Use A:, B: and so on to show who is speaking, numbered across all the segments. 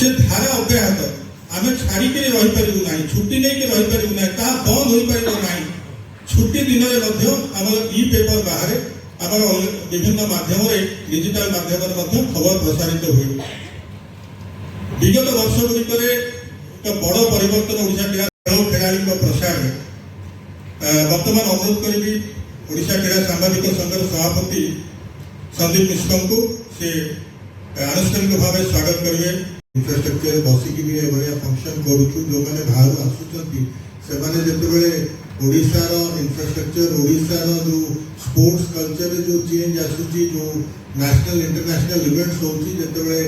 A: से धारा अब्याहत आम छाड़िक रहीपरू ना छुट्टी नहीं रहीपरू ना ता बंद हो पार ना छुट्टी दिन में आम इ पेपर बाहर आम विभिन्न माध्यम डिजिटाल माध्यम खबर प्रसारित हुए विगत वर्ष गुड़िक एक बड़ परिवर्तन ओडिशा क्रीड़ा खेलाड़ी प्रसार वर्तमान अनुरोध करी ओडिशा क्रीड़ा सांबादिक संघर सभापति संदीप मिश्र को से आनुष्ठानिक भाव स्वागत करेंगे। इंफ्रास्ट्रक्चर बसिकी भी एभलिया फंक्शन करूँ जो मैंने बाहर आसुँच से ओडिशार इंफ्रास्ट्रक्चर ओडिशार जो स्पोर्ट्स कल्चर जो चेंज आसूची जो नेशनल इंटरनेशनल इवेंट्स होची जेतेबेले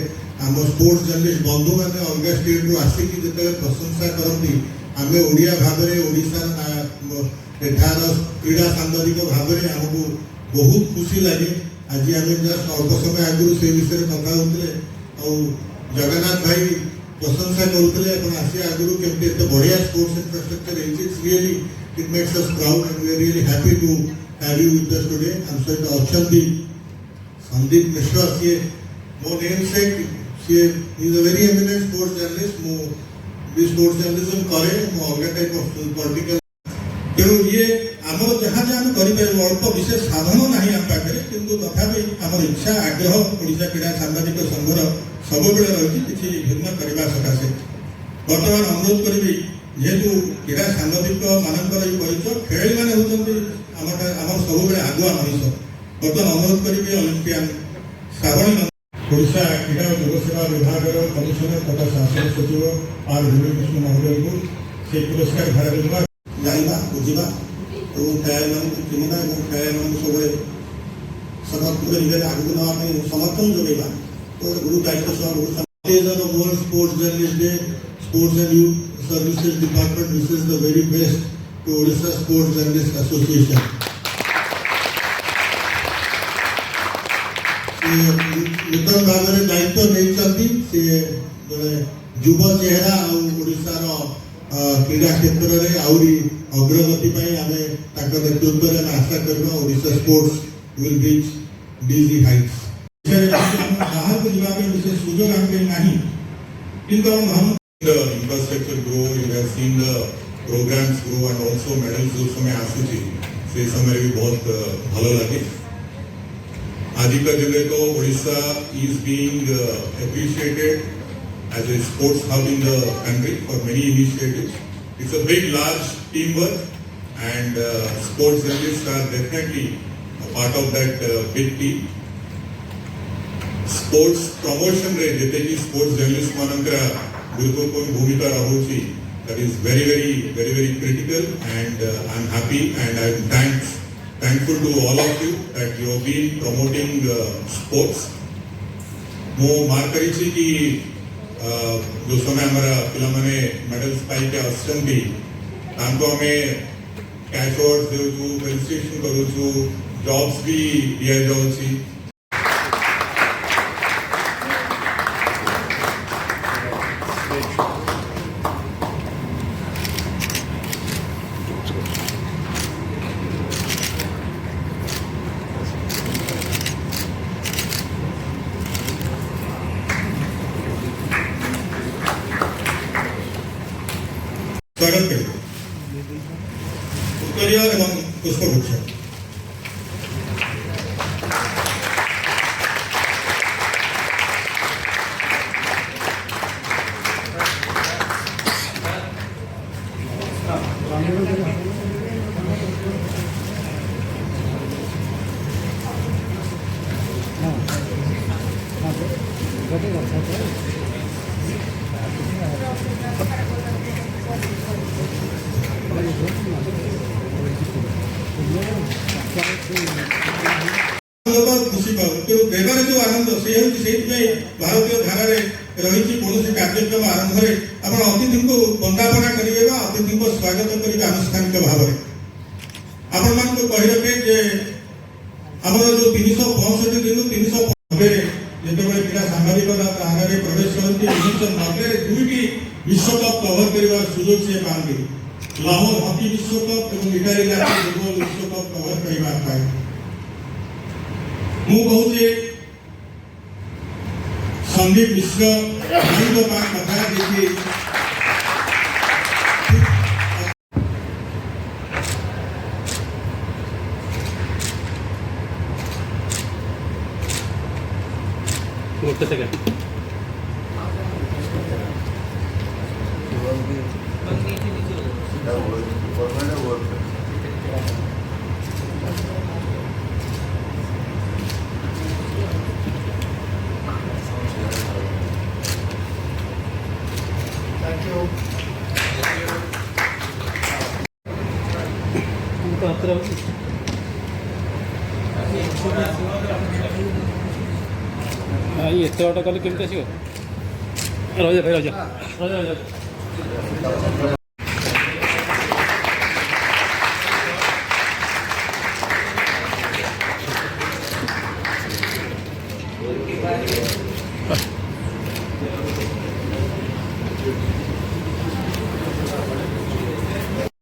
A: आम स्पोर्ट्स जर्नलिस्ट बंधु मैंने अलग स्टेट रु आसिकी जेतेबेले प्रशंसा करती आम ओडिया भाव में ओडिशार एठार क्रीड़ा सांबादिक भाव में आमको बहुत खुशी लगे। आज आम जस्ट अल्प समय आगुरी से विषय कथा होते जगन्नाथ भाई प्रशंसा करते आसी आगुरी केमती एत बढ़िया sports infrastructure it's really it makes us proud and we are really happy to have you with us today. आम सहित अच्छी संदीप मिश्र सी मो namesake she is a very eminent sports journalist मो भी स्पोर्ट्स जर्नलिज्म करे मो अलग टाइप ऑफ पॉलिटिकल तेणु ये आमर जहाँ जहाँ आम कर अल्प विशेष साधन ना आम पाखे किंतु तथापि आम इच्छा आग्रह ओडिशा क्रीड़ा सांबादिक संघर सब रही किसी भिन्न करने सकाशे बर्तमान अनुरोध करी जेहेतु क्रीड़ा सांबादिक मानकर परिचय खेलाड़ी मैंने होती आम सब आगुआ मनीष बर्तमान अनुरोध करी ओलंपियान श्रावणी ओडिशा क्रीड़ा और युव सेवा विभाग कमिशनर तथा शासन सचिव आर विष्णु महोदय को से पुरस्कार भार जाना बुझा और खेलाड़ी मान चिन्हवा और खेलाड़ी मान सब समर्थन आगे नापी समर्थन जोड़ा तो गुरु दायित्व सह world sports journalist day sports and youth services department विशेष the very best to Odisha sports journalist association नूतन भाव में दायित्व नहीं जड़े युव चेहरा और क्रीड़ा क्षेत्र में आहरी अग्रगति आम नेतृत्व में आशा करवा Odisha sports will reach dizzy heights बाहर को जाने विशेष सुजोग ना किंतु infrastructure grow you have seen the programmes grow and also medals जो समय आसूची से समय भी बहुत भल लगे। आज का दिन तो Odisha is being appreciated as a sports hub in the country for many initiatives. It's a big, large teamwork, and sports journalists are definitely a part of that big team. Sports promotion रे जेते कि sports journalists मानकर गुरुत्वपूर्ण भूमिका रहुची that is very critical, and I'm happy and I'm thankful to all of you that you have been promoting sports. मो मार करी कि जो समय हमारा पिला माने मेडल्स पाई के आसचंदी तांको हमें कैश अवार्ड देउछु रजिस्ट्रेशन करूछु जॉब्स भी दिया जाउछि स्वागत करें उत्तरीय एवं पुष्पगुच्छ खुशी पाऊ तेणु देवर जो आनंद से भारतीय धारा रही कौन कार्यक्रम आरंभ में आप अतिथि को वंदापना करेंगे अतिथि को स्वागत करेंगे आनुष्ठानिक भाव में आपण मान को कहे आम जो 365 दिन 390 जो क्रीड़ा सांबादिकता धारा प्रवेश करती 1990 दुईटी विश्वकप कवर करने सुजोग से पाते लाहौर हॉकी विश्वकप और इटाली फुटबॉल विश्वकप कवर करने मु कहूँ संदीप मिश्र भाई कथा देखिए
B: ଏତେ ବାଟ କଲେ କେମିତି ଆସିବ? ରହିଯା ଭାଇ ରହିଯା।